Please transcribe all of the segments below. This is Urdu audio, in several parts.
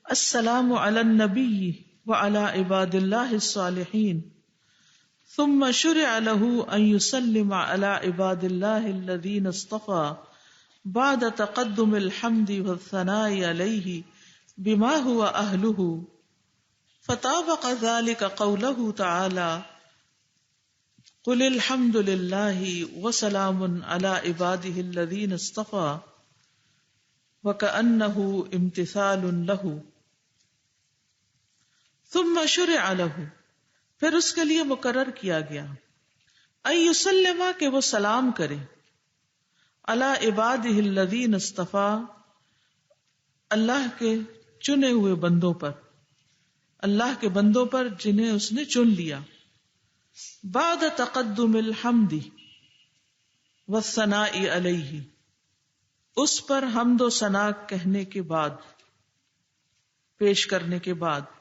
السلام علی النبی وعلی عباد اللہ الصالحین ثم شرع له ان يسلم على عباد الله الذين اصطفى بعد تقدم الحمد والثناء عليه بما هو اهله فطابق ذلك قوله تعالى قل الحمد لله وسلام على عباده الذين اصطفى وكأنه امتثال له ثم شرع له، پھر اس کے لیے مقرر کیا گیا ان یسلم کہ وہ سلام کرے علی عبادہ الذین اصطفیٰ اللہ کے چنے ہوئے بندوں پر، اللہ کے بندوں پر جنہیں اس نے چن لیا، بعد تقدم الحمد والثناء علیہ، اس پر حمد و ثنا کہنے کے بعد، پیش کرنے کے بعد،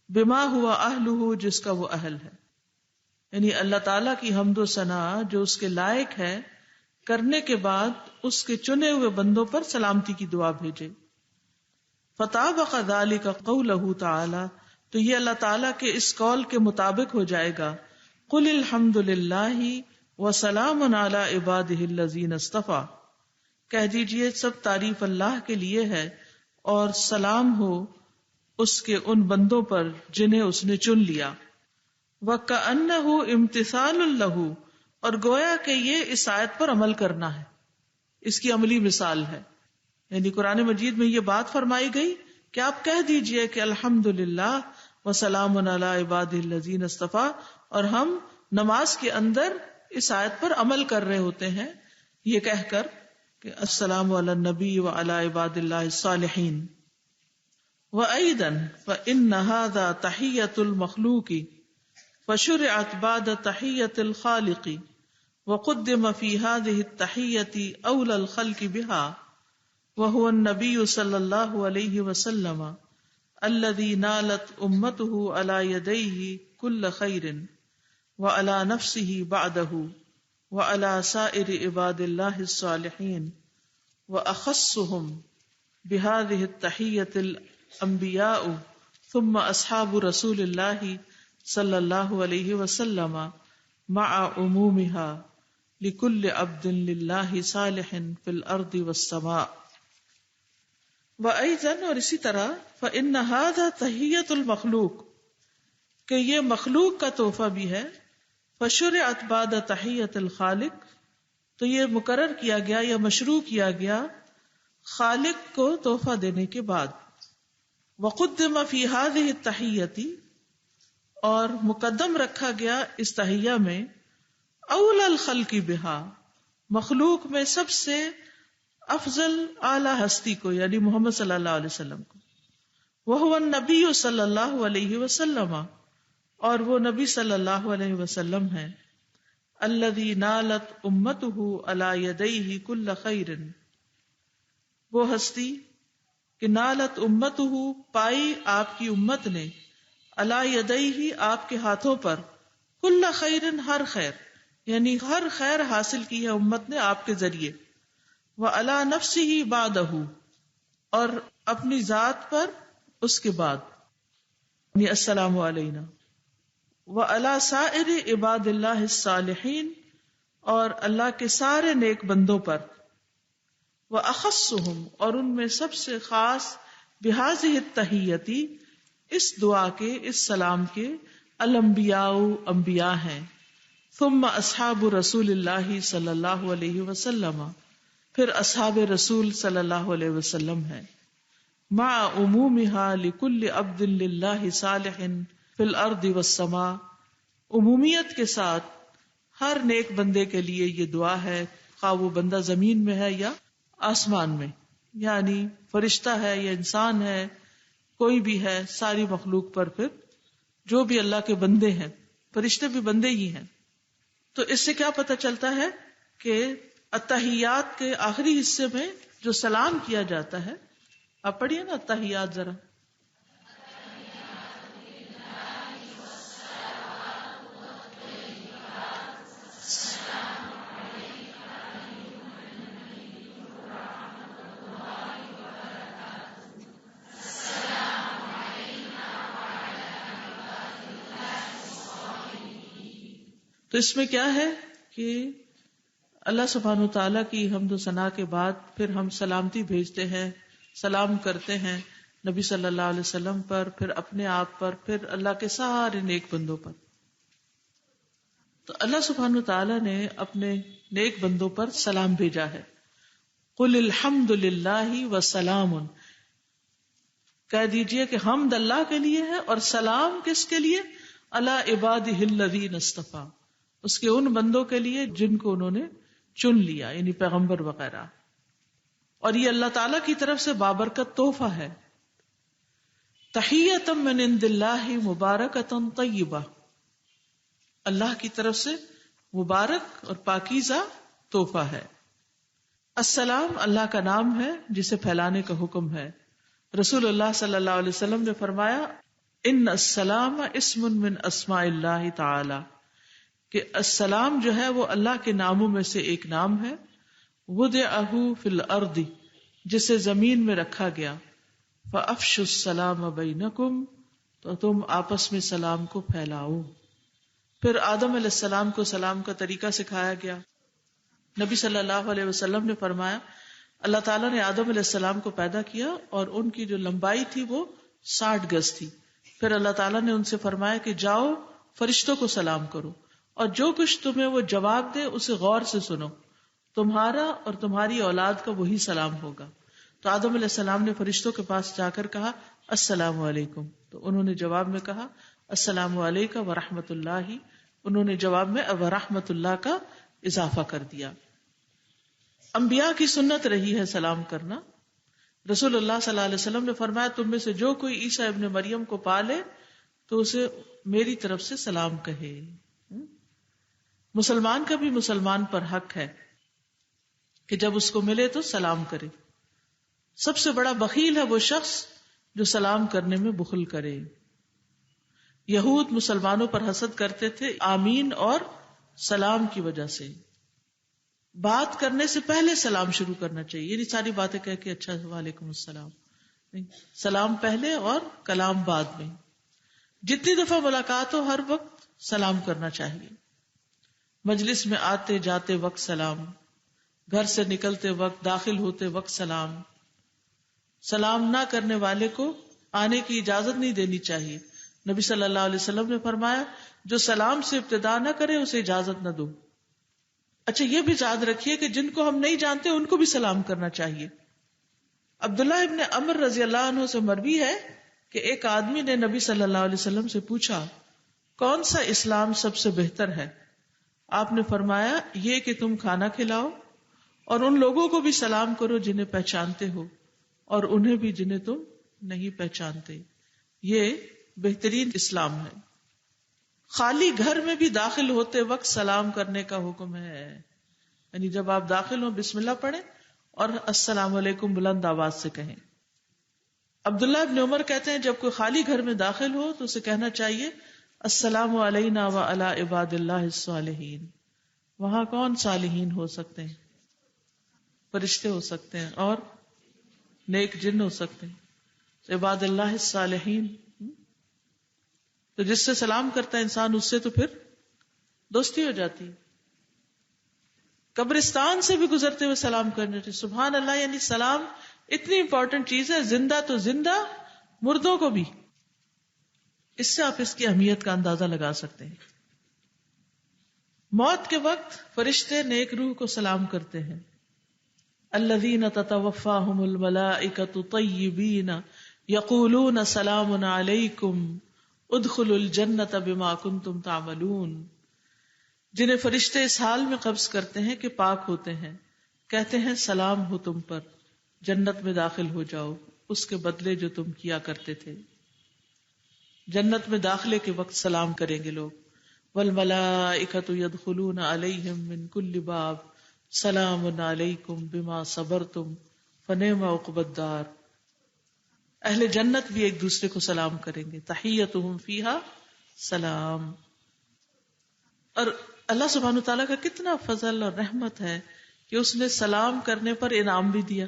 بما ہوا اہلہ جس کا وہ اہل ہے، یعنی اللہ تعالیٰ کی حمد و ثنا جو اس کے لائق ہے کرنے کے بعد اس کے چنے ہوئے بندوں پر سلامتی کی دعا بھیجے۔ فطابق ذلک قولہ تعالی، تو یہ اللہ تعالیٰ کے اس قول کے مطابق ہو جائے گا، قل الحمد للہ وسلام علی عبادہ الذین اصطفیٰ، کہہ دیجئے سب تعریف اللہ کے لیے ہے اور سلام ہو اس کے ان بندوں پر جنہیں اس نے چن لیا۔ وَكَأَنَّهُ امتثال لَهُ، اور گویا کہ یہ اس آیت پر عمل کرنا ہے، اس کی عملی مثال ہے، یعنی قرآن مجید میں یہ بات فرمائی گئی کہ آپ کہہ دیجئے کہ الحمدللہ وسلام علی عبادہ الذین اصطفیٰ، اور ہم نماز کے اندر اس آیت پر عمل کر رہے ہوتے ہیں یہ کہہ کر کہ السلام علی النبی وعلی عباد اللہ الصالحین۔ وَأَيْضًا فَإِنَّ هَذَا تَحِيَّةُ الْمَخْلُوقِ فَشُرِعَتْ بَعْدَ تَحِيَّةِ الْخَالِقِ وَقُدِّمَ فِي هَذِهِ التَّحِيَّةِ أَوْلَى الْخَلْقِ بِهَا وَهُوَ النَّبِيُّ صَلَّى اللَّهُ عَلَيْهِ وَسَلَّمَ الَّذِي نَالَتْ أُمَّتُهُ عَلَى يَدَيْهِ كُلَّ خَيْرٍ وَعَلَى نَفْسِهِ بَعْدَهُ وَعَلَى سَائِرِ عِبَادِ اللَّهِ الصَّالِحِينَ وَأَخَصُّهُمْ بِهَذِهِ التَّحِيَّةِ الانبیاء ثم اصحاب رسول اللہ صلی اللہ علیہ وسلم مع عمومها لكل عبد للہ صالح فی الارض والسماء۔ وأيضا، اور اسی طرح، فإن هذا تحیۃ المخلوق، کہ یہ مخلوق کا تحفہ بھی ہے، فشرعت بعد تحیۃ الخالق، تو یہ مقرر کیا گیا یا مشروع کیا گیا خالق کو تحفہ دینے کے بعد۔ وقدم فی هذه التحیۃ، اور مقدم رکھا گیا اس تحیہ میں اول الخلق بها، مخلوق میں سب سے افضل اعلی ہستی کو، یعنی محمد صلی اللہ علیہ وسلم کو، وهو النبی صلی اللہ علیہ وسلم، اور وہ نبی صلی اللہ علیہ وسلم ہے، الذی نالت امته علی یدیہ کل خیر، وہ ہستی کہ نالت امتہ، پائی آپ کی امت نے، علی یدیہ، آپ کے ہاتھوں پر، کل خیر، ہر خیر، یعنی ہر خیر حاصل کی ہے امت نے آپ کے ذریعے، وعلی نفسہ بعدہ، اور اپنی ذات پر اس کے بعد، یعنی السلام علینا، وعلی سائر عباد اللہ الصالحین، اور اللہ کے سارے نیک بندوں پر، وَأَخَصُّهُمْ، اور ان میں سب سے خاص، بِهَذِهِ التَّحِيَّةِ، اس دعا کے، اس سلام کے، الانبیاء، انبیاء ہیں، ثم اصحاب رسول اللہ صلی اللہ علیہ وسلم، پھر اصحاب رسول صلی اللہ علیہ وسلم ہیں، مع عمومها لكل عبد للہ صالح فی الارض والسماء، عمومیت کے ساتھ ہر نیک بندے کے لیے یہ دعا ہے، خواہ وہ بندہ زمین میں ہے یا آسمان میں، یعنی فرشتہ ہے یا انسان ہے، کوئی بھی ہے، ساری مخلوق پر، پھر جو بھی اللہ کے بندے ہیں، فرشتے بھی بندے ہی ہیں۔ تو اس سے کیا پتہ چلتا ہے کہ التحیات کے آخری حصے میں جو سلام کیا جاتا ہے، آپ پڑھیے نا التحیات ذرا۔ تو اس میں کیا ہے کہ اللہ سبحانہ و تعالیٰ کی حمد و ثنا کے بعد پھر ہم سلامتی بھیجتے ہیں، سلام کرتے ہیں نبی صلی اللہ علیہ وسلم پر، پھر اپنے آپ پر، پھر اللہ کے سارے نیک بندوں پر. تو اللہ سبحانہ و تعالیٰ نے اپنے نیک بندوں پر سلام بھیجا ہے. قل الحمد للہ وسلام، کہہ دیجئے کہ حمد اللہ کے لیے ہے اور سلام کس کے لیے؟ علی عبادہ الذین اصطفیٰ، اس کے ان بندوں کے لیے جن کو انہوں نے چن لیا، یعنی پیغمبر وغیرہ. اور یہ اللہ تعالیٰ کی طرف سے بابرکت تحفہ ہے. تحیۃ من عند اللہ مبارکۃ طیبہ، اللہ کی طرف سے مبارک اور پاکیزہ تحفہ ہے. السلام اللہ کا نام ہے جسے پھیلانے کا حکم ہے. رسول اللہ صلی اللہ علیہ وسلم نے فرمایا ان السلام اسم من اسماء اللہ تعالی، کہ السلام جو ہے وہ اللہ کے ناموں میں سے ایک نام ہے. وضعہ فی الارض، جسے زمین میں رکھا گیا. فافشوا السلام بینکم، تو تم آپس میں سلام کو پھیلاؤ. پھر آدم علیہ السلام کو سلام کا طریقہ سکھایا گیا. نبی صلی اللہ علیہ وسلم نے فرمایا اللہ تعالیٰ نے آدم علیہ السلام کو پیدا کیا اور ان کی جو لمبائی تھی وہ 60 گز تھی. پھر اللہ تعالیٰ نے ان سے فرمایا کہ جاؤ فرشتوں کو سلام کرو اور جو کچھ تمہیں وہ جواب دے اسے غور سے سنو، تمہارا اور تمہاری اولاد کا وہی سلام ہوگا. تو آدم علیہ السلام نے فرشتوں کے پاس جا کر کہا السلام علیکم، تو انہوں نے جواب میں کہا السلام علیکم ورحمۃ اللہ، انہوں نے جواب میں ورحمۃ اللہ کا اضافہ کر دیا. انبیاء کی سنت رہی ہے سلام کرنا. رسول اللہ صلی اللہ علیہ وسلم نے فرمایا تم میں سے جو کوئی عیسیٰ ابن مریم کو پالے تو اسے میری طرف سے سلام کہے. مسلمان کا بھی مسلمان پر حق ہے کہ جب اس کو ملے تو سلام کرے. سب سے بڑا بخیل ہے وہ شخص جو سلام کرنے میں بخل کرے. یہود مسلمانوں پر حسد کرتے تھے آمین اور سلام کی وجہ سے. بات کرنے سے پہلے سلام شروع کرنا چاہیے، یعنی ساری باتیں کہہ کے اچھا وعلیکم السلام نہیں، سلام پہلے اور کلام بعد میں. جتنی دفعہ ملاقات ہو ہر وقت سلام کرنا چاہیے. مجلس میں آتے جاتے وقت سلام، گھر سے نکلتے وقت، داخل ہوتے وقت سلام. سلام نہ کرنے والے کو آنے کی اجازت نہیں دینی چاہیے. نبی صلی اللہ علیہ وسلم نے فرمایا جو سلام سے ابتدا نہ کرے اسے اجازت نہ دو. اچھا یہ بھی یاد رکھیے کہ جن کو ہم نہیں جانتے ان کو بھی سلام کرنا چاہیے. عبداللہ ابن عمر رضی اللہ عنہ سے مروی ہے کہ ایک آدمی نے نبی صلی اللہ علیہ وسلم سے پوچھا کون سا اسلام سب سے بہتر ہے؟ آپ نے فرمایا یہ کہ تم کھانا کھلاؤ اور ان لوگوں کو بھی سلام کرو جنہیں پہچانتے ہو اور انہیں بھی جنہیں تم نہیں پہچانتے. یہ بہترین اسلام ہے. خالی گھر میں بھی داخل ہوتے وقت سلام کرنے کا حکم ہے، یعنی جب آپ داخل ہوں بسم اللہ پڑھیں اور السلام علیکم بلند آواز سے کہیں. عبداللہ ابن عمر کہتے ہیں جب کوئی خالی گھر میں داخل ہو تو اسے کہنا چاہیے السلام علینا وعلی عباد اللہ الصالحین. وہاں کون صالحین ہو سکتے ہیں؟ فرشتے ہو سکتے ہیں اور نیک جن ہو سکتے ہیں. عباد اللہ الصالحین، تو جس سے سلام کرتا ہے انسان اس سے تو پھر دوستی ہو جاتی. قبرستان سے بھی گزرتے ہوئے سلام کرنا چاہیے. سبحان اللہ، یعنی سلام اتنی امپورٹنٹ چیز ہے، زندہ تو زندہ، مردوں کو بھی. اس سے آپ اس کی اہمیت کا اندازہ لگا سکتے ہیں. موت کے وقت فرشتے نیک روح کو سلام کرتے ہیں. الذین تتوفاہم الملائکۃ طیبین یقولون سلام علیکم ادخلوا الجنۃ بما کنتم تعملون. جنہیں فرشتے اس حال میں قبض کرتے ہیں کہ پاک ہوتے ہیں، کہتے ہیں سلام ہو تم پر، جنت میں داخل ہو جاؤ اس کے بدلے جو تم کیا کرتے تھے. جنت میں داخلے کے وقت سلام کریں گے لوگ. والملائکۃ یدخلون علیہم من کل باب سلام علیکم بما صبرتم فنعم عقبی الدار. اہل جنت بھی ایک دوسرے کو سلام کریں گے. تحیتہم فیہا سلام. اور اللہ سبحانہ تعالیٰ کا کتنا فضل اور رحمت ہے کہ اس نے سلام کرنے پر انعام بھی دیا،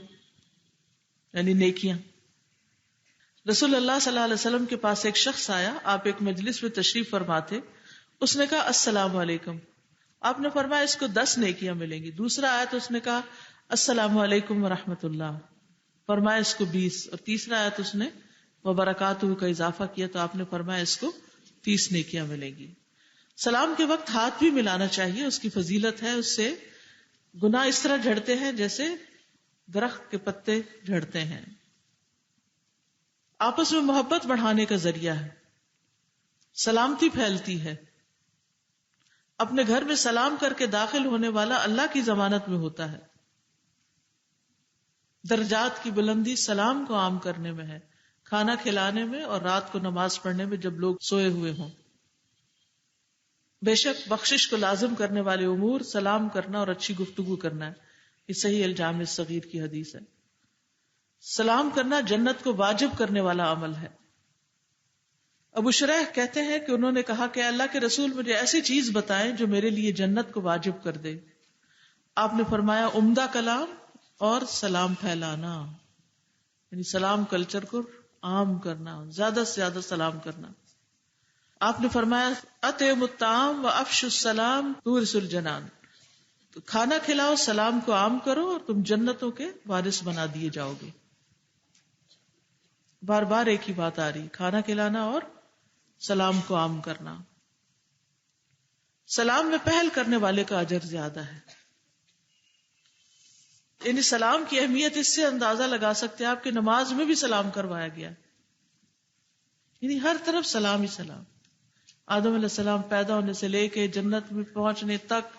یعنی نیکیاں. رسول اللہ صلی اللہ علیہ وسلم کے پاس ایک شخص آیا، آپ ایک مجلس میں تشریف فرما تھے. اس نے کہا السلام علیکم. آپ نے فرمایا اس کو 10 نیکیاں ملیں گی. دوسرا آیت اس نے کہا السلام علیکم ورحمۃ اللہ، فرمایا اس کو 20. اور تیسرا آیت اس نے وبرکاتہ کا اضافہ کیا تو آپ نے فرمایا اس کو 30 نیکیاں ملیں گی. سلام کے وقت ہاتھ بھی ملانا چاہیے، اس کی فضیلت ہے. اس سے گناہ اس طرح جھڑتے ہیں جیسے درخت کے پتے جھڑتے ہیں. آپس میں محبت بڑھانے کا ذریعہ ہے، سلامتی پھیلتی ہے. اپنے گھر میں سلام کر کے داخل ہونے والا اللہ کی ضمانت میں ہوتا ہے. درجات کی بلندی سلام کو عام کرنے میں ہے، کھانا کھلانے میں اور رات کو نماز پڑھنے میں جب لوگ سوئے ہوئے ہوں. بے شک بخشش کو لازم کرنے والے امور سلام کرنا اور اچھی گفتگو کرنا ہے. یہ صحیح الجامع الصغیر کی حدیث ہے. سلام کرنا جنت کو واجب کرنے والا عمل ہے. ابو شریح کہتے ہیں کہ انہوں نے کہا کہ اللہ کے رسول مجھے ایسی چیز بتائیں جو میرے لیے جنت کو واجب کر دے. آپ نے فرمایا عمدہ کلام اور سلام پھیلانا، یعنی سلام کلچر کو عام کرنا، زیادہ سے زیادہ سلام کرنا. آپ نے فرمایا اطعموا الطعام وافشوا السلام تورثوا الجنان، تو کھانا کھلاؤ، سلام کو عام کرو اور تم جنتوں کے وارث بنا دیے جاؤ گے. بار بار ایک ہی بات آ رہی، کھانا کھلانا اور سلام کو عام کرنا. سلام میں پہل کرنے والے کا اجر زیادہ ہے. یعنی سلام کی اہمیت اس سے اندازہ لگا سکتے ہیں آپ کی نماز میں بھی سلام کروایا گیا، یعنی ہر طرف سلام ہی سلام. آدم علیہ السلام پیدا ہونے سے لے کے جنت میں پہنچنے تک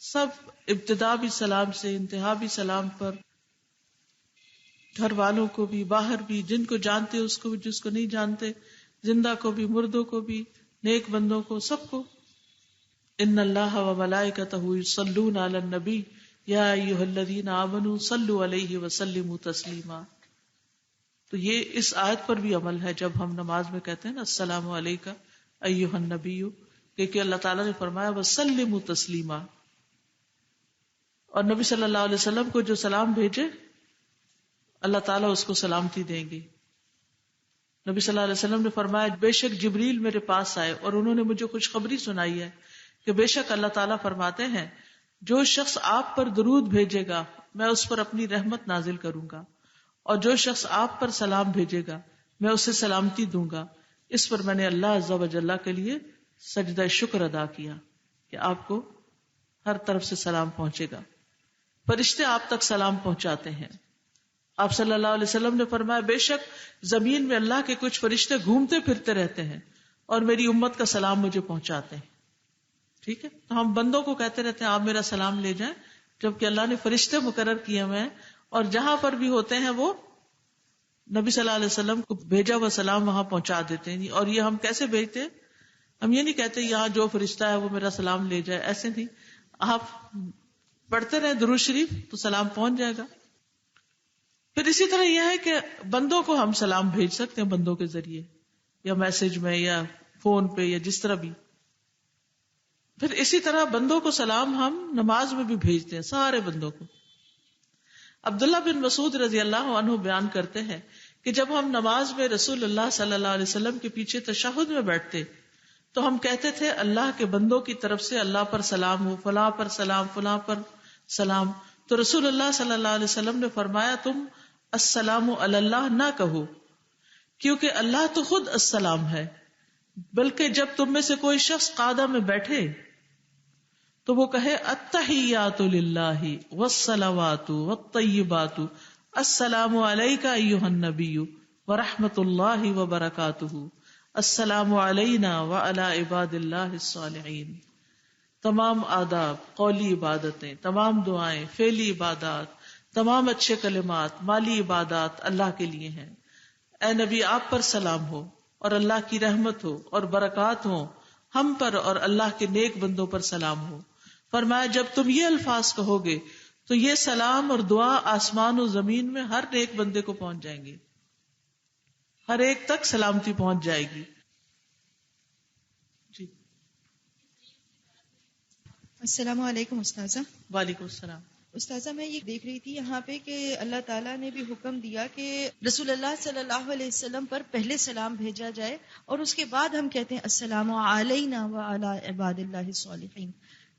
سب ابتدا بھی سلام سے، انتہا بھی سلام پر. گھر والوں کو بھی، باہر بھی، جن کو جانتے اس کو بھی، جس کو نہیں جانتے، زندہ کو بھی، مردوں کو بھی، نیک بندوں کو، سب کو. ان اللہ و ملائکتہ یصلون علی النبی یا ایھا الذین آمنوا صلوا علیہ وسلموا تسلیما. تو یہ اس آیت پر بھی عمل ہے جب ہم نماز میں کہتے ہیں نا السلام علیکہ ایھا النبی، کہ اللہ تعالیٰ نے فرمایا وسلموا تسلیما. اور نبی صلی اللہ علیہ وسلم کو جو سلام بھیجے اللہ تعالیٰ اس کو سلامتی دیں گے. نبی صلی اللہ علیہ وسلم نے فرمایا بے شک جبریل میرے پاس آئے اور انہوں نے مجھے خوشخبری سنائی ہے کہ بے شک اللہ تعالیٰ فرماتے ہیں جو شخص آپ پر درود بھیجے گا میں اس پر اپنی رحمت نازل کروں گا، اور جو شخص آپ پر سلام بھیجے گا میں اسے سلامتی دوں گا. اس پر میں نے اللہ عز و جل کے لیے سجدہ شکر ادا کیا کہ آپ کو ہر طرف سے سلام پہنچے گا. فرشتے آپ تک سلام پہنچاتے ہیں. آپ صلی اللہ علیہ وسلم نے فرمایا بے شک زمین میں اللہ کے کچھ فرشتے گھومتے پھرتے رہتے ہیں اور میری امت کا سلام مجھے پہنچاتے ہیں. ٹھیک ہے، تو ہم بندوں کو کہتے رہتے ہیں آپ میرا سلام لے جائیں، جبکہ اللہ نے فرشتے مقرر کیے ہوئے ہیں اور جہاں پر بھی ہوتے ہیں وہ نبی صلی اللہ علیہ وسلم کو بھیجا ہوا سلام وہاں پہنچا دیتے ہیں. اور یہ ہم کیسے بھیجتے ہیں؟ ہم یہ نہیں کہتے یہاں جو فرشتہ ہے وہ میرا سلام لے جائے، ایسے نہیں. آپ پڑھتے رہے درود شریف تو سلام پہنچ جائے گا. پھر اسی طرح یہ ہے کہ بندوں کو ہم سلام بھیج سکتے ہیں بندوں کے ذریعے، یا میسج میں یا فون پہ یا جس طرح بھی. پھر اسی طرح بندوں کو سلام ہم نماز میں بھی بھیجتے ہیں، سارے بندوں کو. عبداللہ بن مسعود رضی اللہ عنہ بیان کرتے ہیں کہ جب ہم نماز میں رسول اللہ صلی اللہ علیہ وسلم کے پیچھے تشہد میں بیٹھتے تو ہم کہتے تھے اللہ کے بندوں کی طرف سے اللہ پر سلام ہو، فلاں پر سلام، فلاں پر سلام. تو رسول اللہ صلی اللہ علیہ وسلم نے فرمایا تم السلام علی اللہ نہ کہو، کیونکہ اللہ تو خود السلام ہے، بلکہ جب تم میں سے کوئی شخص قعدہ میں بیٹھے تو وہ کہے التحیات للہ والصلوات والطیبات السلام علیک ایھا النبی ورحمۃ اللہ وبرکاتہ السلام علینا وعلی عباد اللہ الصالحین. تمام آداب، قولی عبادتیں، تمام دعائیں، فعلی عبادات، تمام اچھے کلمات، مالی عبادات اللہ کے لیے ہیں. اے نبی آپ پر سلام ہو اور اللہ کی رحمت ہو اور برکات ہو ہم پر اور اللہ کے نیک بندوں پر سلام ہو. فرمایا جب تم یہ الفاظ کہو گے تو یہ سلام اور دعا آسمان و زمین میں ہر نیک بندے کو پہنچ جائیں گے، ہر ایک تک سلامتی پہنچ جائے گی. جی السلام علیکم استاذہ. وعلیکم السلام. استاذہ میں یہ دیکھ رہی تھی یہاں پہ کہ اللہ تعالیٰ نے بھی حکم دیا کہ رسول اللہ صلی اللہ علیہ وسلم پر پہلے سلام بھیجا جائے اور اس کے بعد ہم کہتے ہیں السلام علینا وعلی عباد اللہ الصالحین.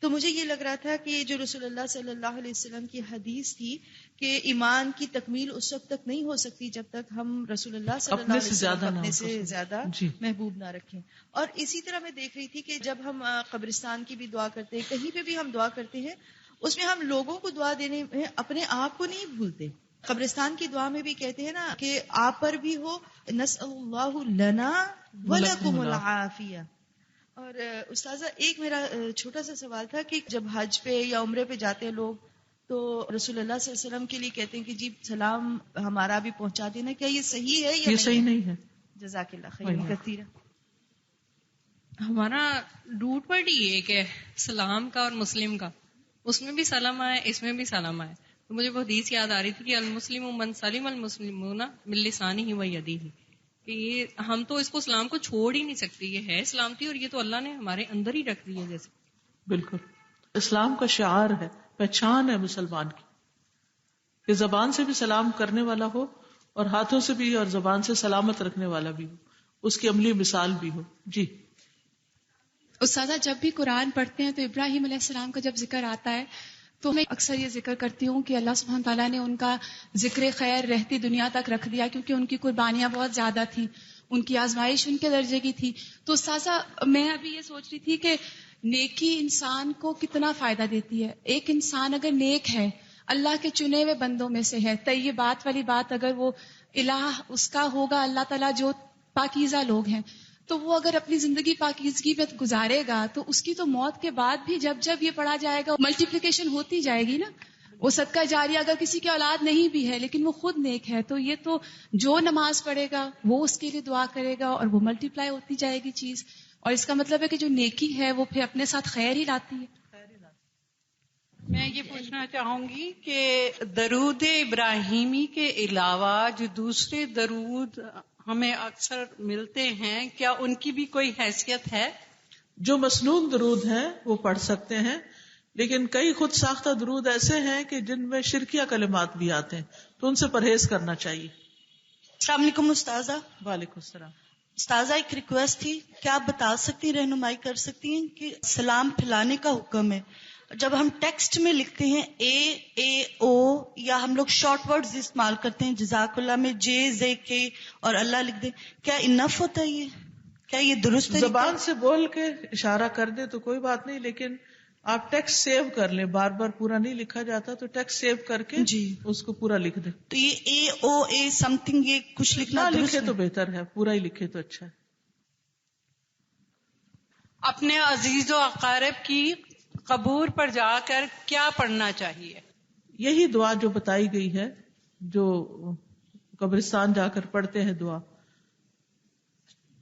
تو مجھے یہ لگ رہا تھا کہ جو رسول اللہ صلی اللہ علیہ وسلم کی حدیث تھی کہ ایمان کی تکمیل اس وقت تک نہیں ہو سکتی جب تک ہم رسول اللہ صلی اللہ علیہ وسلم اپنے سے زیادہ محبوب نہ رکھیں. اور اسی طرح میں دیکھ رہی تھی کہ جب ہم قبرستان کی بھی دعا کرتے ہیں، کہیں پہ بھی ہم دعا کرتے ہیں، اس میں ہم لوگوں کو دعا دینے میں اپنے آپ کو نہیں بھولتے. قبرستان کی دعا میں بھی کہتے ہیں نا کہ آپ پر بھی ہو نسأل اللہ لنا ولکم العافیہ. اور استاذہ ایک میرا چھوٹا سا سوال تھا کہ جب حج پہ یا عمرے پہ جاتے ہیں لوگ تو رسول اللہ صلی اللہ علیہ وسلم کے لیے کہتے ہیں کہ جی سلام ہمارا بھی پہنچا دینا، کیا یہ صحیح ہے یا یہ صحیح نہیں ہے؟ جزاک اللہ خیر کثیرا. ہمارا روٹ ورڈ ہی ایک ہے سلام کا اور مسلم کا، اس میں بھی سلام آئے اس میں بھی سلام آئے. تو مجھے وہ حدیث یاد آ رہی تھی کہ المسلم من سلم المسلمون من لسانہ و یدہ، کہ یہ ہم تو اس کو اسلام کو چھوڑ ہی نہیں سکتے، یہ ہے سلامتی اور یہ تو اللہ نے ہمارے اندر ہی رکھ دی ہے. جیسے بالکل اسلام کا شعار ہے، پہچان ہے مسلمان کی کہ زبان سے بھی سلام کرنے والا ہو اور ہاتھوں سے بھی اور زبان سے سلامت رکھنے والا بھی ہو، اس کی عملی مثال بھی ہو. جی استاذہ جب بھی قرآن پڑھتے ہیں تو ابراہیم علیہ السلام کا جب ذکر آتا ہے تو میں اکثر یہ ذکر کرتی ہوں کہ اللہ سبحانہ تعالیٰ نے ان کا ذکر خیر رہتی دنیا تک رکھ دیا، کیونکہ ان کی قربانیاں بہت زیادہ تھیں، ان کی آزمائش ان کے درجے کی تھی. تو استاذہ میں ابھی یہ سوچ رہی تھی کہ نیکی انسان کو کتنا فائدہ دیتی ہے. ایک انسان اگر نیک ہے، اللہ کے چنے ہوئے بندوں میں سے ہے، طیبات والی بات اگر وہ الہ اس کا ہوگا، اللہ تعالیٰ جو پاکیزہ لوگ ہیں، تو وہ اگر اپنی زندگی پاکیزگی میں گزارے گا تو اس کی تو موت کے بعد بھی جب جب یہ پڑھا جائے گا ملٹیپلیکیشن ہوتی جائے گی نا. وہ صدقہ جاریہ اگر کسی کی اولاد نہیں بھی ہے لیکن وہ خود نیک ہے تو یہ تو جو نماز پڑھے گا وہ اس کے لیے دعا کرے گا اور وہ ملٹیپلائی ہوتی جائے گی چیز. اور اس کا مطلب ہے کہ جو نیکی ہے وہ پھر اپنے ساتھ خیر ہی لاتی ہے. میں یہ پوچھنا چاہوں گی کہ درود ابراہیمی کے علاوہ جو دوسرے درود ہمیں اکثر ملتے ہیں، کیا ان کی بھی کوئی حیثیت ہے؟ جو مسنون درود ہیں وہ پڑھ سکتے ہیں، لیکن کئی خود ساختہ درود ایسے ہیں کہ جن میں شرکیہ کلمات بھی آتے ہیں، تو ان سے پرہیز کرنا چاہیے. السلام علیکم استاذہ. وعلیکم السلام. استاذہ ایک ریکویسٹ تھی، کیا آپ بتا سکتی رہنمائی کر سکتی ہیں کہ سلام پھیلانے کا حکم ہے، جب ہم ٹیکسٹ میں لکھتے ہیں اے او یا ہم لوگ شارٹ ورڈز استعمال کرتے ہیں، جزاک اللہ میں جے زے کے اور اللہ لکھ دیں، کیا انف ہوتا ہے یہ؟ کیا یہ درست ہے؟ زبان سے بول کے اشارہ کر دے تو کوئی بات نہیں، لیکن آپ ٹیکسٹ سیو کر لیں، بار بار پورا نہیں لکھا جاتا تو ٹیکسٹ سیو کر کے جی اس کو پورا لکھ دیں. تو یہ اے او اے سم تھنگ یہ کچھ لکھنا لکھے تو بہتر ہے، پورا ہی لکھے تو اچھا ہے. اپنے عزیز و اقارب کی قبور پر جا کر کیا پڑھنا چاہیے؟ یہی دعا جو بتائی گئی ہے، جو قبرستان جا کر پڑھتے ہیں دعا.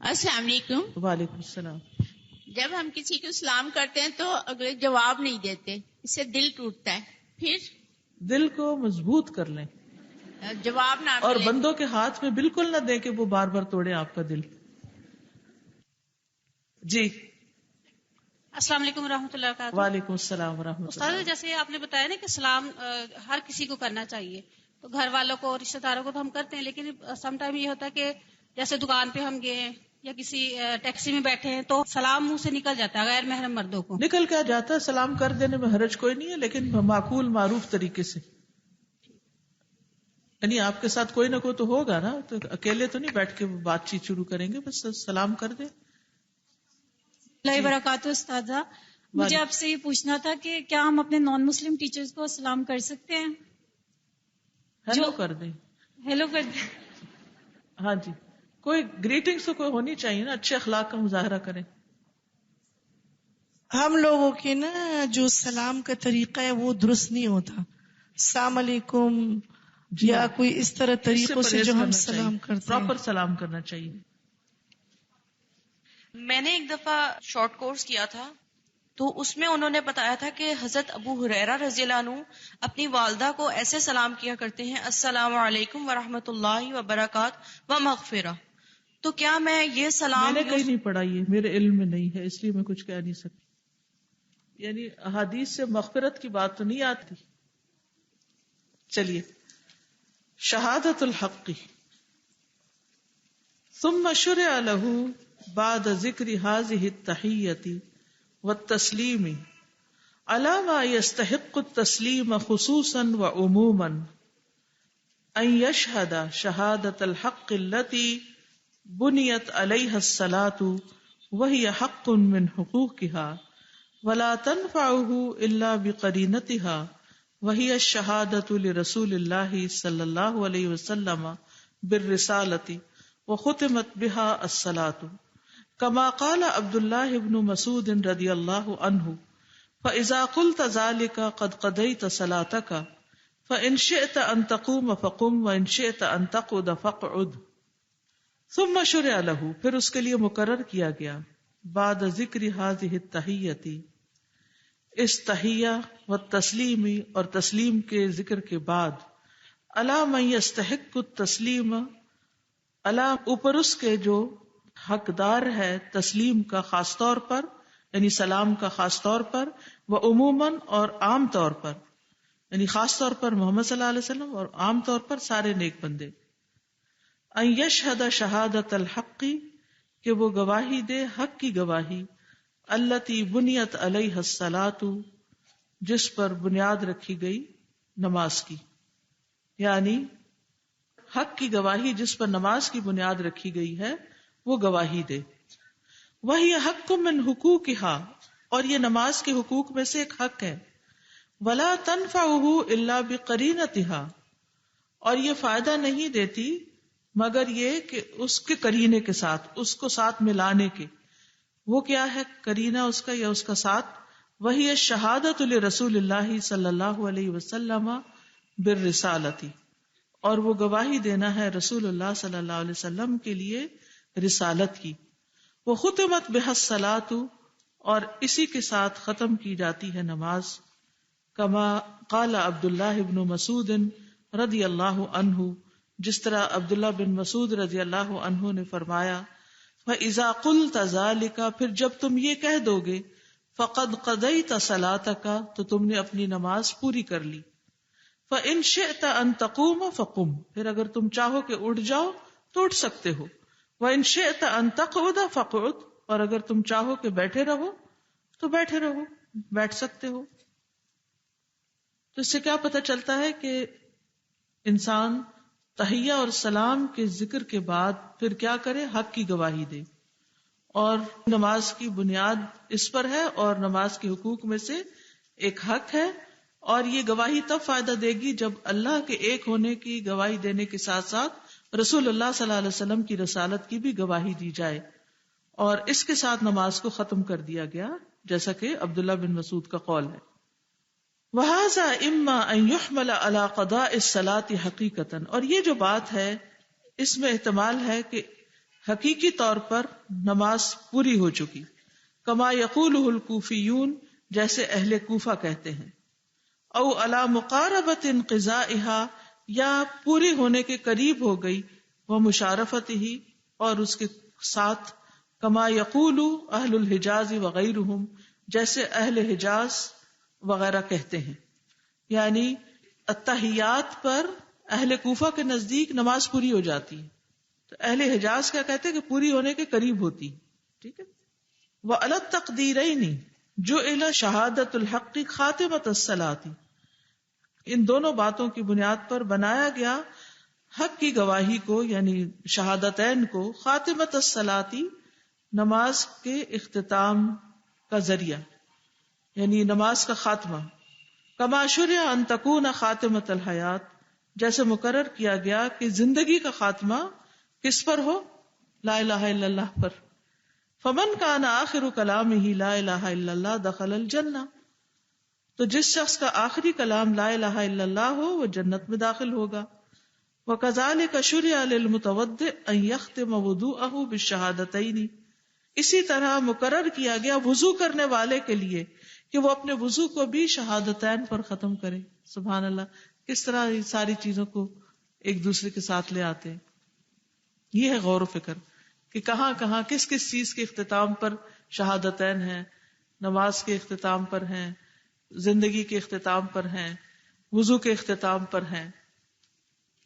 السلام علیکم. وعلیکم السلام. جب ہم کسی کو سلام کرتے ہیں تو اگلے جواب نہیں دیتے، اس سے دل ٹوٹتا ہے، پھر دل کو مضبوط کر لیں جواب نہ اور ملے. بندوں کے ہاتھ میں بالکل نہ دیں کہ وہ بار بار توڑیں آپ کا دل. جی السلام علیکم ورحمۃ اللہ وبرکاتہ. وعلیکم السلام ورحمۃ استاد اللہ. جیسے آپ نے بتایا نا کہ سلام ہر کسی کو کرنا چاہیے، تو گھر والوں کو رشتہ داروں کو تو ہم کرتے ہیں، لیکن سم ٹائم یہ ہوتا ہے کہ جیسے دکان پہ ہم گئے یا کسی ٹیکسی میں بیٹھے ہیں تو سلام منہ سے نکل جاتا ہے غیر محرم مردوں کو. نکل کیا جاتا ہے، سلام کر دینے میں حرج کوئی نہیں ہے، لیکن معقول معروف طریقے سے. یعنی آپ کے ساتھ کوئی نہ کوئی تو ہوگا نا، تو اکیلے تو نہیں بیٹھ کے بات چیت شروع کریں گے، بس سلام کر دیں. اللہ وبرکاتہ. استاذہ مجھے آپ سے یہ پوچھنا تھا کہ کیا ہم اپنے نان مسلم ٹیچرز کو سلام کر سکتے ہیں؟ ہیلو کر دیں. ہیلو کر دیں. ہاں جی، کوئی گریٹنگس تو کوئی ہونی چاہیے نا، اچھے اخلاق کا مظاہرہ کریں. ہم لوگوں کے نا جو سلام کا طریقہ ہے وہ درست نہیں ہوتا. السلام علیکم یا کوئی اس طرح طریقوں سے جو ہم سلام کرتے ہیں، پراپر سلام کرنا چاہیے. میں نے ایک دفعہ شارٹ کورس کیا تھا، تو اس میں انہوں نے بتایا تھا کہ حضرت ابو ہریرہ رضی اللہ عنہ اپنی والدہ کو ایسے سلام کیا کرتے ہیں، السلام علیکم ورحمۃ اللہ وبرکاتہ ومغفرہ. تو کیا میں یہ سلام، میں نے کہیں نہیں پڑھا، یہ میرے علم میں نہیں ہے، اس لیے میں کچھ کہہ نہیں سکتی. یعنی احادیث سے مغفرت کی بات تو نہیں آتی. چلیے، شہادت الحق ثم شرع له بعد ذکر هذه التحیۃ والتسلیم علی ما یستحق التسلیم خصوصا وعموما ان یشہد شہادۃ الحق التي بنیت علیہا الصلاۃ وہی حق من حقوقها ولا تنفعه الا بقرینتها وہی الشہادۃ لرسول اللہ صلی اللہ علیہ وسلم بالرسالۃ وختمت بها الصلاۃ كما قال عبد الله بن مسعود رضی اللہ عنہ فإذا قلت ذلك قد قضيت صلاتك فإن شئت أن تقوم فقم وإن شئت أن تقعد فاقعد. ثم شرع له، پھر اس کے لیے مقرر کیا گیا بعد ذکر هذه التحیۃ، اس تحیہ والتسلیم اور تسلیم کے ذکر کے بعد، علی من یستحق التسلیم، علی اوپر اس کے جو حقدار ہے تسلیم کا خاص طور پر، یعنی سلام کا خاص طور پر، وہ عموماً اور عام طور پر، یعنی خاص طور پر محمد صلی اللہ علیہ وسلم اور عام طور پر سارے نیک بندے، ان یشہد شہادت الحق، کہ وہ گواہی دے حق کی گواہی، التی بنیت علیہ الصلاۃ، جس پر بنیاد رکھی گئی نماز کی، یعنی حق کی گواہی جس پر نماز کی بنیاد رکھی گئی ہے وہ گواہی دے. وہی حق من حقوقها، اور یہ نماز کے حقوق میں سے ایک حق ہے. ولا تنفعه الا بقرینتها، اور یہ فائدہ نہیں دیتی مگر یہ کہ اس کے قرینے کے ساتھ، اس کو ساتھ ملانے کے. وہ کیا ہے قرینہ اس کا یا اس کا ساتھ؟ وہی الشہادۃ لرسول اللہ صلی اللہ علیہ وسلم بالرسالۃ، اور وہ گواہی دینا ہے رسول اللہ صلی اللہ علیہ وسلم کے لیے رسالت کی. وہ ختمت بها الصلاۃ، اور اسی کے ساتھ ختم کی جاتی ہے نماز. کما قال عبد اللہ بن مسعود رضی اللہ عنہ، جس طرح عبداللہ بن مسعود رضی اللہ عنہ نے فرمایا، فَإِذَا قُلْتَ ذَلِكَ، پھر جب تم یہ کہہ دو گے، فَقَدْ قَضَيْتَ صَلَاتَكَ، تو تم نے اپنی نماز پوری کر لی. فَإِن شِئْتَ أَن تَقُومَ فَقُمْ، پھر اگر تم چاہو کہ اٹھ جاؤ تو اٹھ سکتے ہو. وَإِن شِئْتَ أَن تَقْعُدَ فَقْعُدْ، اور اگر تم چاہو کہ بیٹھے رہو تو بیٹھے رہو، بیٹھ سکتے ہو. تو اس سے کیا پتہ چلتا ہے کہ انسان تحیہ اور سلام کے ذکر کے بعد پھر کیا کرے؟ حق کی گواہی دے. اور نماز کی بنیاد اس پر ہے، اور نماز کے حقوق میں سے ایک حق ہے. اور یہ گواہی تب فائدہ دے گی جب اللہ کے ایک ہونے کی گواہی دینے کے ساتھ ساتھ رسول اللہ صلی اللہ علیہ وسلم کی رسالت کی بھی گواہی دی جائے. اور اس کے ساتھ نماز کو ختم کر دیا گیا، جیسا کہ عبداللہ بن مسعود کا قول ہے. وَهَذَا إِمَّا أَن يُحْمَلَ عَلَى قَضَاءِ الصَّلَاةِ حَقِيقَةً، اور یہ جو بات ہے اس میں احتمال ہے کہ حقیقی طور پر نماز پوری ہو چکی، كما يقوله الكوفيون، جیسے اہل کوفہ کہتے ہیں. او علی مقاربۃ انقضائها، یا پوری ہونے کے قریب ہو گئی، وہ مشارفت ہی، اور اس کے ساتھ کما یقول اہل الحجاز وغیرہم، جیسے اہل حجاز وغیرہ کہتے ہیں. یعنی التحیات پر اہل کوفہ کے نزدیک نماز پوری ہو جاتی ہے، تو اہل حجاز کیا کہتے ہیں کہ پوری ہونے کے قریب ہوتی. ٹھیک ہے. وعلی التقدیرین جعل شہادت الحق خاتمۃ الصلاۃ، ان دونوں باتوں کی بنیاد پر بنایا گیا حق کی گواہی کو، یعنی شہادتین کو، خاتمۃ الصلاۃ، نماز کے اختتام کا ذریعہ، یعنی نماز کا خاتمہ. کما شرع ان تکون خاتمۃ الحیات، جیسے مقرر کیا گیا کہ زندگی کا خاتمہ کس پر ہو؟ لا الہ الا اللہ پر. فمن کان آخر کلامہ لا الہ الا اللہ دخل الجنہ، تو جس شخص کا آخری کلام لا الہ الا اللہ ہو وہ جنت میں داخل ہوگا. وَكَذَلِكَ شُرِعَ لِلْمُتَوَضِّئِ أَن يَخْتِمَ وُضُوءَهُ بِالشَّهَادَتَيْنِ، اسی طرح مقرر کیا گیا وضو کرنے والے کے لیے کہ وہ اپنے وضو کو بھی شہادتین پر ختم کرے. سبحان اللہ، کس طرح یہ ساری چیزوں کو ایک دوسرے کے ساتھ لے آتے ہیں. یہ ہے غور و فکر کہ کہاں کہاں کس کس چیز کے اختتام پر شہادتین ہیں، نماز کے اختتام پر ہیں، زندگی کے اختتام پر ہیں، وضو کے اختتام پر ہیں،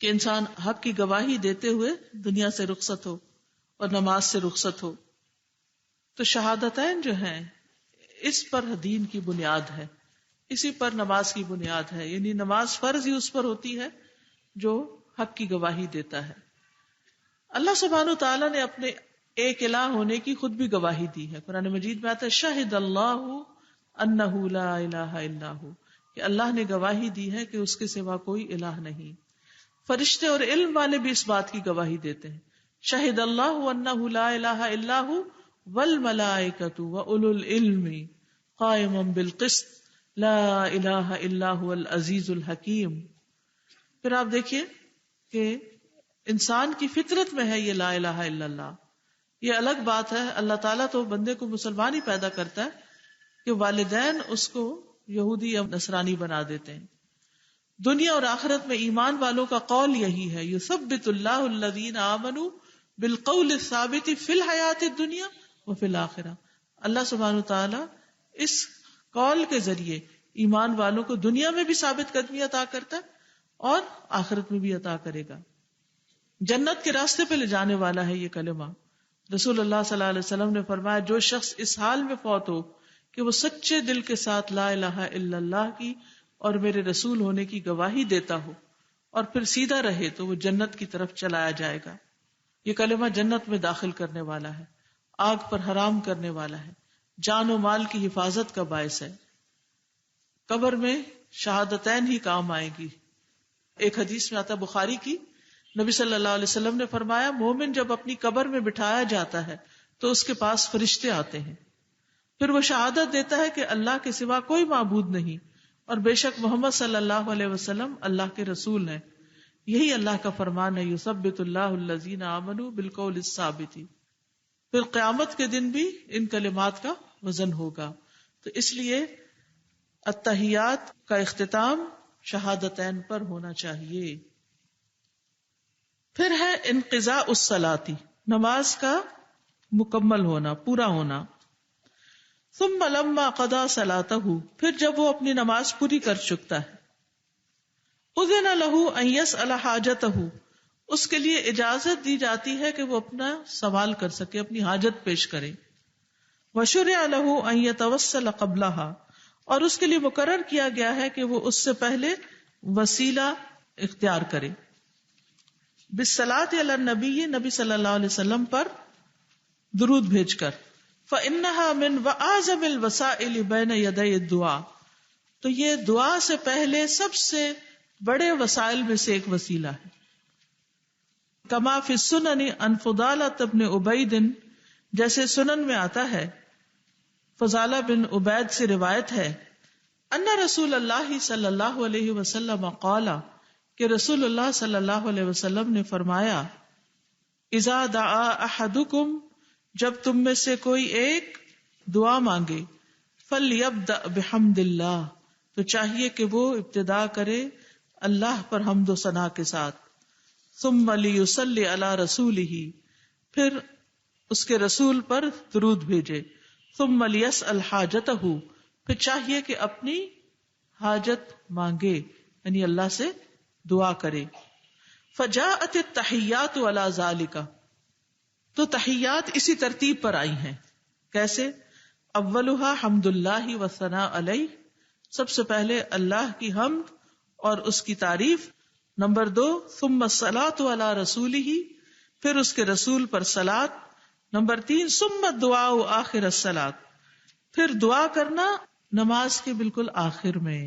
کہ انسان حق کی گواہی دیتے ہوئے دنیا سے رخصت ہو اور نماز سے رخصت ہو. تو شہادتین جو ہیں اس پر دین کی بنیاد ہے. اسی پر نماز کی بنیاد ہے، یعنی نماز فرض ہی اس پر ہوتی ہے جو حق کی گواہی دیتا ہے. اللہ سبحانہ و تعالیٰ نے اپنے ایک الہ ہونے کی خود بھی گواہی دی ہے. قرآن مجید میں آتا ہے شاہد اللہ انہ لا الہ الا ہو، کہ اللہ نے گواہی دی ہے کہ اس کے سوا کوئی الہ نہیں. فرشتے اور علم والے بھی اس بات کی گواہی دیتے ہیں. شاہد اللہ انہ لا الہ الا ہو والملائکۃ واولو العلم قائما بالقسط لا الہ الا هو العزیز الحکیم. پھر آپ دیکھیے کہ انسان کی فطرت میں ہے یہ لا الہ الا اللہ. یہ الگ بات ہے، اللہ تعالیٰ تو بندے کو مسلمان ہی پیدا کرتا ہے کہ والدین اس کو یہودی یا نصرانی بنا دیتے ہیں. دنیا اور آخرت میں ایمان والوں کا قول یہی ہے، یثبت اللہ الذین آمنوا بالقول الثابت فی الحیات الدنیا وفی الآخرہ. اللہ سبحانہ تعالیٰ اس قول کے ذریعے ایمان والوں کو دنیا میں بھی ثابت قدمی عطا کرتا ہے اور آخرت میں بھی عطا کرے گا. جنت کے راستے پہ لے جانے والا ہے یہ کلمہ. رسول اللہ صلی اللہ علیہ وسلم نے فرمایا جو شخص اس حال میں فوت ہو کہ وہ سچے دل کے ساتھ لا الہ الا اللہ کی اور میرے رسول ہونے کی گواہی دیتا ہو اور پھر سیدھا رہے تو وہ جنت کی طرف چلایا جائے گا. یہ کلمہ جنت میں داخل کرنے والا ہے، آگ پر حرام کرنے والا ہے، جان و مال کی حفاظت کا باعث ہے. قبر میں شہادتین ہی کام آئے گی. ایک حدیث میں آتا بخاری کی، نبی صلی اللہ علیہ وسلم نے فرمایا مومن جب اپنی قبر میں بٹھایا جاتا ہے تو اس کے پاس فرشتے آتے ہیں، پھر وہ شہادت دیتا ہے کہ اللہ کے سوا کوئی معبود نہیں اور بے شک محمد صلی اللہ علیہ وسلم اللہ کے رسول ہیں. یہی اللہ کا فرمان ہے، یثبت اللہ الذین آمنوا بالقول الثابت. پھر قیامت کے دن بھی ان کلمات کا وزن ہوگا. تو اس لیے التحیات کا اختتام شہادتین پر ہونا چاہیے. پھر ہے انقضاء الصلاۃ، نماز کا مکمل ہونا، پورا ہونا. ثم لما قضا صلاتہ، پھر جب وہ اپنی نماز پوری کر چکتا ہے، اذن له ان يسأل حاجتہ، اس کے لیے اجازت دی جاتی ہے کہ وہ اپنا سوال کر سکے، اپنی حاجت پیش کرے. وشرع له ان يتوسل قبلها، اور اس کے لیے مقرر کیا گیا ہے کہ وہ اس سے پہلے وسیلہ اختیار کرے. بالصلاۃ علی النبی، نبی صلی اللہ علیہ وسلم پر درود بھیج کر. فإنها من وأعظم الوسائل بین یدی الدعاء، تو یہ دعا سے پہلے سب سے بڑے وسائل میں سے ایک وسیلہ ہے. کما فی السنن عن فضالۃ بن عبید، جیسے سنن میں آتا ہے فضالہ بن عبید سے روایت ہے، ان رسول اللہ صلی اللہ علیہ وسلم قال، کہ رسول اللہ صلی اللہ علیہ وسلم نے فرمایا، اذا دعا احدکم، جب تم میں سے کوئی ایک دعا مانگے، فلیبدأ بحمد اللہ، تو چاہیے کہ وہ ابتدا کرے اللہ پر حمد و ثنا کے ساتھ. ثم لیصلی علی رسولہ، پھر اس کے رسول پر درود بھیجے. ثم لیسأل حاجتہ، پھر چاہیے کہ اپنی حاجت مانگے، یعنی اللہ سے دعا کرے. فجاءت التحیات علی ذالک، تو تحیات اسی ترتیب پر آئی ہیں. کیسے؟ اولها حمد اللہ والثناء علیہ، سب سے پہلے اللہ کی حمد اور اس کی تعریف. نمبر 2 ثم الصلاۃ علی رسولہ، پھر اس کے رسول پر صلاۃ. نمبر 3 ثم الدعاء آخر الصلاۃ، پھر دعا کرنا نماز کے بالکل آخر میں.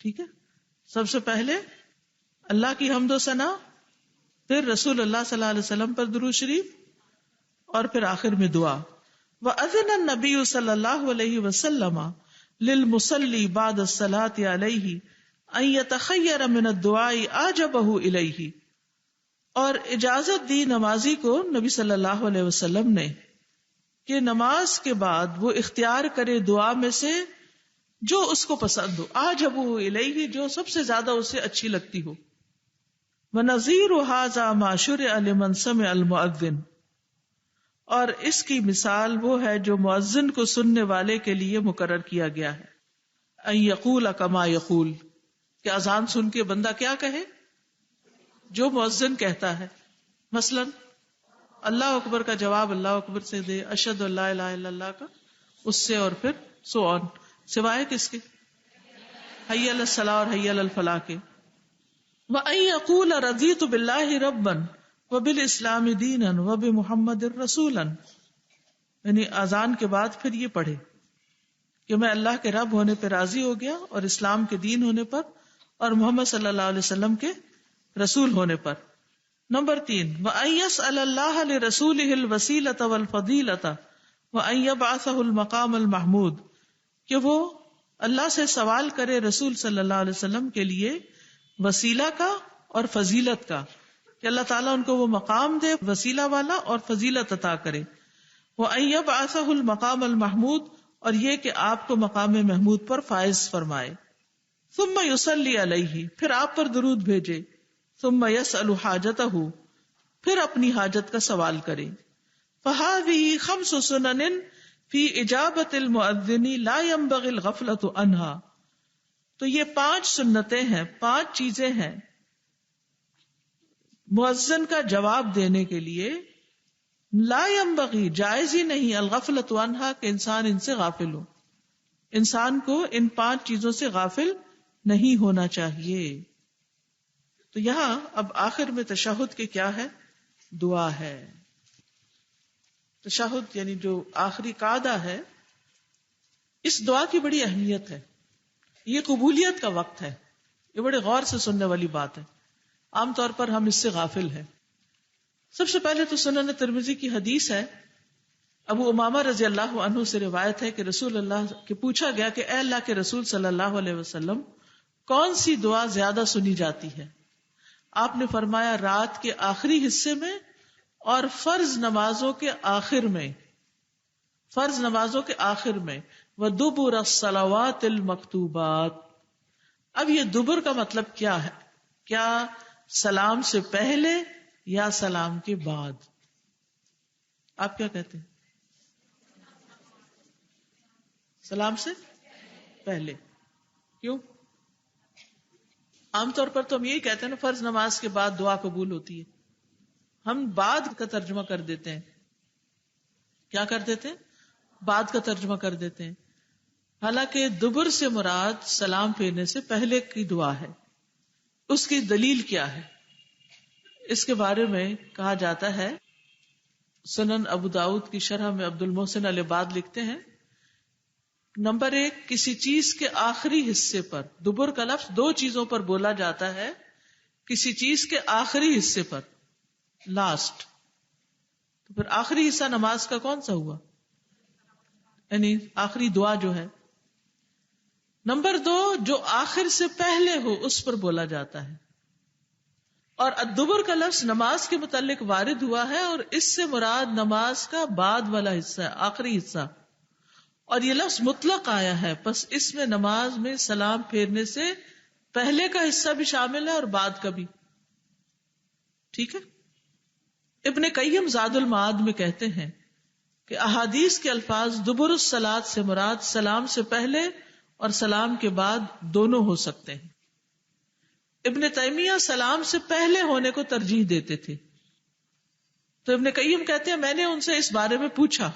ٹھیک ہے، سب سے پہلے اللہ کی حمد و ثنا، پھر رسول اللہ صلی اللہ علیہ وسلم پر درود شریف، اور پھر آخر میں دعا. وَأَذِنَ النَّبِيُّ صلی اللہ علیہ وسلم لِلْمُصَلِّ بَعْدَ الصَّلَاةِ عَلَيْهِ أَن يَتَخَيَّرَ مِنَ الدُّعَاءِ أَعْجَبَهُ إِلَيْهِ، اور اجازت دی نمازی کو نبی صلی اللہ علیہ وسلم نے کہ نماز کے بعد وہ اختیار کرے دعا میں سے جو اس کو پسند ہو. أَعْجَبَهُ إِلَيْهِ، جو سب سے زیادہ اسے اچھی لگتی ہو. وَنَظِيرُ هَذَا مَا شُرِعَ لِمَنْ سَمِعَ الْمُؤَذِّنَ، اور اس کی مثال وہ ہے جو مؤذن کو سننے والے کے لیے مقرر کیا گیا ہے. ان یقول کما یقول، کہ اذان سن کے بندہ کیا کہے جو مؤذن کہتا ہے. مثلا اللہ اکبر کا جواب اللہ اکبر سے دے، اشہد ان لا الہ الا اللہ کا اس سے، اور پھر سو آن، سوائے کس کے؟ حی علی الصلاح اور حی علی الفلاح کے. وَأَن يَقُولَ رَضِيتُ بِاللَّهِ رَبًّا وَبِالْإِسْلَامِ دِينًا وَبِمُحَمَّدٍ رَسُولًا. یعنی اذان کے بعد پھر یہ پڑھے کہ میں اللہ کے رب ہونے پہ راضی ہو گیا اور اسلام کے دین ہونے پر اور محمد صلی اللہ علیہ وسلم کے رسول ہونے پر. نمبر 3 وَأَن يَسْأَلَ اللَّهَ لِرَسُولِهِ الْوَسِيلَةَ وَالْفَضِيلَةَ وَأَن يَبْعَثَهُ الْمَقَامَ الْمَحْمُودَ، کہ وہ اللہ سے سوال کرے رسول صلی اللہ علیہ وسلم کے لیے وسیلہ کا اور فضیلت کا، کہ اللہ تعالیٰ ان کو وہ مقام دے وسیلہ والا اور فضیلت عطا کرے. وَأَن يَبْعَثَهُ الْمَقَامَ الْمَحْمُودَ، اور یہ کہ آپ کو مقام محمود پر فائز فرمائے. ثم يصلي علیہ، پھر آپ پر درود بھیجے. ثم يسأل حاجتہ، پھر اپنی حاجت کا سوال کرے. فَهَذِهِ 5 سُنَنٍ فِي إِجَابَةِ الْمُؤَذِّنِ لَا يَنبَغِي الْغَفْلَةُ عَنْهَا. تو یہ 5 سنتیں ہیں، 5 چیزیں ہیں مؤذن کا جواب دینے کے لیے. لا ينبغي، جائز ہی نہیں، الغفلۃ عنہا، کہ انسان ان سے غافل ہو. انسان کو ان 5 چیزوں سے غافل نہیں ہونا چاہیے. تو یہاں اب آخر میں تشہد کے کیا ہے؟ دعا ہے. تشہد یعنی جو آخری قاعدہ ہے، اس دعا کی بڑی اہمیت ہے. یہ قبولیت کا وقت ہے، یہ بڑے غور سے سننے والی بات ہے. عام طور پر ہم اس سے غافل ہیں. سب سے پہلے تو سنن ترمذی کی حدیث ہے، ابو امامہ رضی اللہ عنہ سے روایت ہے کہ رسول اللہ کے پوچھا گیا کہ اے اللہ کے رسول صلی اللہ علیہ وسلم، کون سی دعا زیادہ سنی جاتی ہے؟ آپ نے فرمایا رات کے آخری حصے میں اور فرض نمازوں کے آخر میں. فرض نمازوں کے آخر میں. وَدُبُرَ الصَّلَوَاتِ الْمَكْتُوبَاتِ. اب یہ دبر کا مطلب کیا ہے؟ کیا سلام سے پہلے یا سلام کے بعد؟ آپ کیا کہتے ہیں؟ سلام سے پہلے. کیوں؟ عام طور پر تو ہم یہی کہتے ہیں نا، فرض نماز کے بعد دعا قبول ہوتی ہے. ہم بعد کا ترجمہ کر دیتے ہیں. کیا کر دیتے ہیں؟ بعد کا ترجمہ کر دیتے ہیں. حالانکہ دبر سے مراد سلام پھیرنے سے پہلے کی دعا ہے. اس کی دلیل کیا ہے؟ اس کے بارے میں کہا جاتا ہے، سنن ابو داؤد کی شرح میں عبد المحسن العباد لکھتے ہیں، نمبر 1، کسی چیز کے آخری حصے پر. دبر کا لفظ 2 چیزوں پر بولا جاتا ہے. کسی چیز کے آخری حصے پر، لاسٹ. تو پھر آخری حصہ نماز کا کون سا ہوا؟ یعنی آخری دعا جو ہے. نمبر 2، جو آخر سے پہلے ہو اس پر بولا جاتا ہے. اور الدبر کا لفظ نماز کے متعلق وارد ہوا ہے اور اس سے مراد نماز کا بعد والا حصہ ہے، آخری حصہ. اور یہ لفظ مطلق آیا ہے، پس اس میں نماز میں سلام پھیرنے سے پہلے کا حصہ بھی شامل ہے اور بعد کا بھی. ٹھیک ہے. ابن قیم زاد المعاد میں کہتے ہیں کہ احادیث کے الفاظ دبر الصلاۃ سے مراد سلام سے پہلے اور سلام کے بعد دونوں ہو سکتے ہیں. ابن تیمیہ سلام سے پہلے ہونے کو ترجیح دیتے تھے. تو ابن قیم کہتے ہیں میں نے ان سے اس بارے میں پوچھا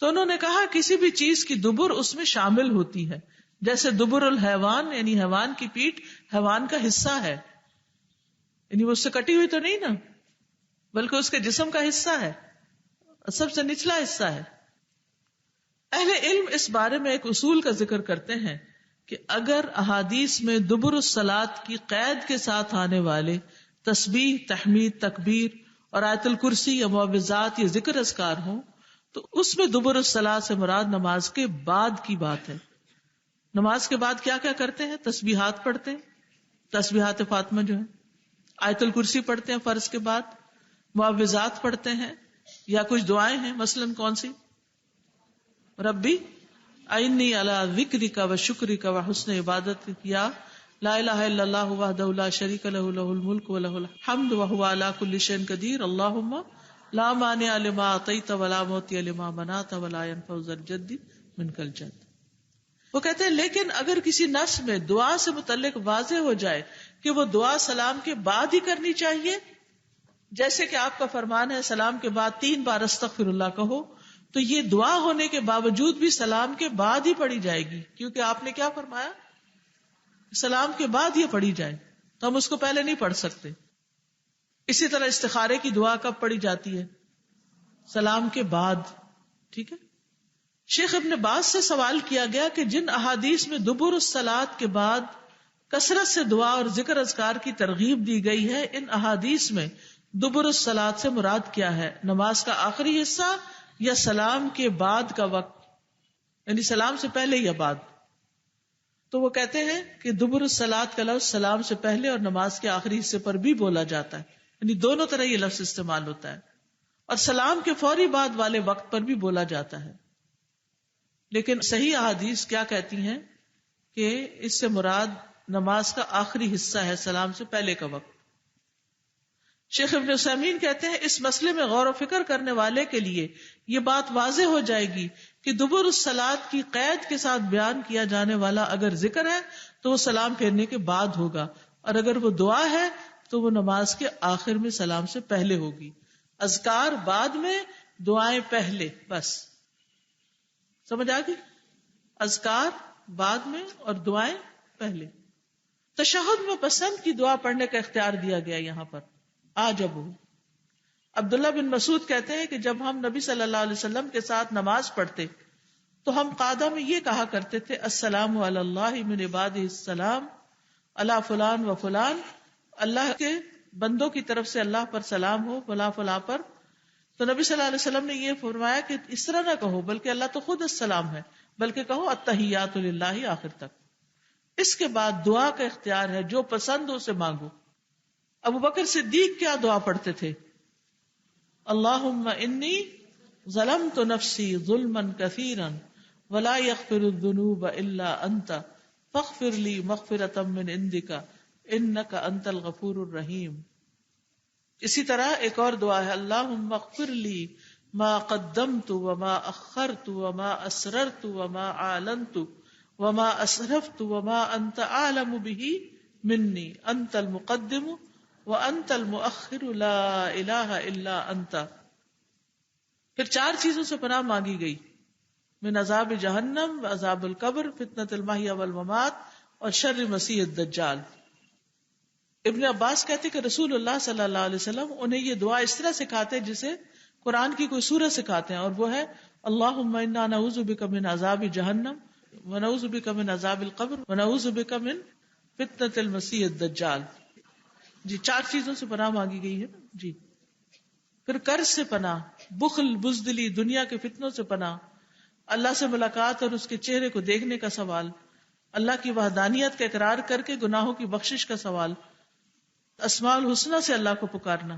تو انہوں نے کہا کسی بھی چیز کی دبر اس میں شامل ہوتی ہے. جیسے دبر الحیوان یعنی حیوان کی پیٹھ حیوان کا حصہ ہے، یعنی وہ اس سے کٹی ہوئی تو نہیں نا، بلکہ اس کے جسم کا حصہ ہے، سب سے نچلا حصہ ہے. اہل علم اس بارے میں ایک اصول کا ذکر کرتے ہیں کہ اگر احادیث میں دبر الصلاۃ کی قید کے ساتھ آنے والے تسبیح، تحمید، تکبیر اور آیت الکرسی یا معوذات یا ذکر اذکار ہوں تو اس میں دبر الصلاۃ سے مراد نماز کے بعد کی بات ہے. نماز کے بعد کیا کیا کرتے ہیں؟ تسبیحات پڑھتے ہیں، تسبیحات فاطمہ جو ہے، آیت الکرسی پڑھتے ہیں فرض کے بعد، معوذات پڑھتے ہیں یا کچھ دعائیں ہیں، مثلا کون سی؟ ربی اعنی علی ذکرک و شکرک و حسن عبادتک، یا لا الہ الا اللہ وحدہ لا شریک لہ لہ الملک و لہ الحمد وہو علی کل شیء قدیر، اللہم لا مانع لما اعطیت ولا معطی لما منعت ولا ينفع ذا الجد منک الجد. وہ کہتے ہیں لیکن اگر کسی نص میں دعا سے متعلق واضح ہو جائے کہ وہ دعا سلام کے بعد ہی کرنی چاہیے، جیسے کہ آپ کا فرمان ہے سلام کے بعد 3 بار استغفر اللہ کہو، تو یہ دعا ہونے کے باوجود بھی سلام کے بعد ہی پڑھی جائے گی، کیونکہ آپ نے کیا فرمایا؟ سلام کے بعد یہ پڑھی جائے تو ہم اس کو پہلے نہیں پڑھ سکتے. اسی طرح استخارے کی دعا کب پڑھی جاتی ہے؟ سلام کے بعد. ٹھیک ہے. شیخ ابن باز سے سوال کیا گیا کہ جن احادیث میں دبر الصلاۃ کے بعد کثرت سے دعا اور ذکر اذکار کی ترغیب دی گئی ہے، ان احادیث میں دبر الصلاۃ سے مراد کیا ہے؟ نماز کا آخری حصہ یا سلام کے بعد کا وقت، یعنی سلام سے پہلے یا بعد؟ تو وہ کہتے ہیں کہ دبر الصلاۃ کا لفظ سلام سے پہلے اور نماز کے آخری حصے پر بھی بولا جاتا ہے، یعنی دونوں طرح یہ لفظ استعمال ہوتا ہے، اور سلام کے فوری بعد والے وقت پر بھی بولا جاتا ہے. لیکن صحیح احادیث کیا کہتی ہیں کہ اس سے مراد نماز کا آخری حصہ ہے، سلام سے پہلے کا وقت. شیخ ابن عثیمین کہتے ہیں اس مسئلے میں غور و فکر کرنے والے کے لیے یہ بات واضح ہو جائے گی کہ دبر الصلاۃ کی قید کے ساتھ بیان کیا جانے والا اگر ذکر ہے تو وہ سلام پھیرنے کے بعد ہوگا، اور اگر وہ دعا ہے تو وہ نماز کے آخر میں سلام سے پہلے ہوگی. اذکار بعد میں، دعائیں پہلے. بس سمجھ آ گئی؟ اذکار بعد میں اور دعائیں پہلے. تشہد میں پسند کی دعا پڑھنے کا اختیار دیا گیا یہاں پر. آجب عبداللہ بن مسعود کہتے ہیں کہ جب ہم نبی صلی اللہ علیہ وسلم کے ساتھ نماز پڑھتے تو ہم قعدہ میں یہ کہا کرتے تھے السلام علی اللہ من عبادہ السلام علی فلان و فلان، اللہ کے بندوں کی طرف سے اللہ پر سلام ہو فلاں فلاں پر. تو نبی صلی اللہ علیہ وسلم نے یہ فرمایا کہ اس طرح نہ کہو، بلکہ اللہ تو خود السلام ہے، بلکہ کہو التحیات للہ آخر تک. اس کے بعد دعا کا اختیار ہے، جو پسند ہو اسے مانگو. ابو بکر صدیق کیا دعا پڑھتے تھے؟ اللہم انی ظلمت نفسی ظلما کثیرا ولا یغفر الذنوب الا انت فاغفر لی مغفرۃ من عندک انک انت الغفور الرحیم. اسی طرح ایک اور دعا ہے اللہم اغفر لی ما قدمت وما اخرت وما اسررت وما اعلنت وما اسرفت وما انت اعلم به منی انت المقدم وانت المؤخر لا الہ الا انت. پھر 4 چیزوں سے پناہ مانگی گئی، من عذاب جہنم، عذاب القبر، فتنۃ المحیا والممات، اور شر مسیح الدجال. ابن عباس کہتے کہ رسول اللہ صلی اللہ علیہ وسلم انہیں یہ دعا اس طرح سکھاتے جسے قرآن کی کوئی سورہ سکھاتے ہیں، اور وہ ہے اللہم انا نعوذ بک من عذاب جہنم ونعوذ بک من عذاب القبر ونعوذ بک من فتنۃ المسیح الدجال. جی 4 چیزوں سے پناہ مانگی گئی ہے. جی پھر قرض سے پناہ، بخل، بزدلی، دنیا کے فتنوں سے پناہ، اللہ سے ملاقات اور اس کے چہرے کو دیکھنے کا سوال، اللہ کی وحدانیت کا اقرار کر کے گناہوں کی بخشش کا سوال، اسماء الحسنی سے اللہ کو پکارنا.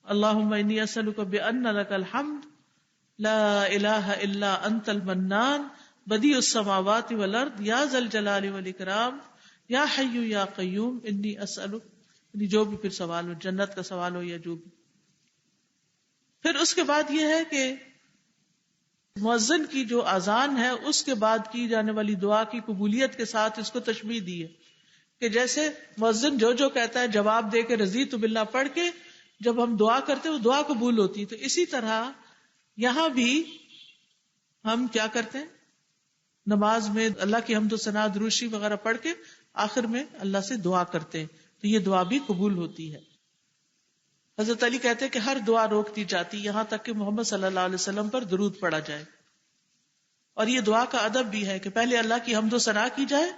اللہم انی اسألک بأن لک الحمد لا الہ الا انت المنان بدیع السماوات والارض یا ذا الجلال والاکرام یا حی یا قیوم انی اسألک، جو بھی پھر سوال ہو، جنت کا سوال ہو یا جو بھی. پھر اس کے بعد یہ ہے کہ مؤذن کی جو اذان ہے اس کے بعد کی جانے والی دعا کی قبولیت کے ساتھ اس کو تشبیہ دی ہے کہ جیسے مؤذن جو کہتا ہے جواب دے کے رضیت باللہ پڑھ کے جب ہم دعا کرتے وہ دعا قبول ہوتی ہے. تو اسی طرح یہاں بھی ہم کیا کرتے ہیں، نماز میں اللہ کی حمد و ثنا درود شریف وغیرہ پڑھ کے آخر میں اللہ سے دعا کرتے ہیں، تو یہ دعا بھی قبول ہوتی ہے. حضرت علی کہتے ہیں کہ ہر دعا روک دی جاتی یہاں تک کہ محمد صلی اللہ علیہ وسلم پر درود پڑھا جائے. اور یہ دعا کا ادب بھی ہے کہ پہلے اللہ کی حمد و ثنا کی جائے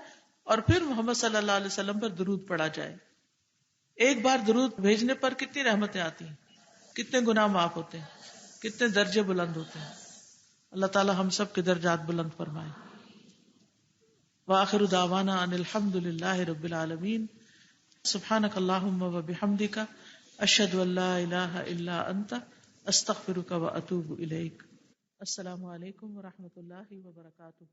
اور پھر محمد صلی اللہ علیہ وسلم پر درود پڑھا جائے. ایک بار درود بھیجنے پر کتنی رحمتیں آتی ہیں، کتنے گناہ معاف ہوتے ہیں، کتنے درجے بلند ہوتے ہیں. اللہ تعالی ہم سب کے درجات بلند فرمائے. وآخر دعوانا ان الحمد للہ رب العالمین. سبحانک اللہم وبحمدک اشہد ان لا الہ الا انت استغفرک واتوب الیک. السلام علیکم ورحمۃ اللہ وبرکاتہ.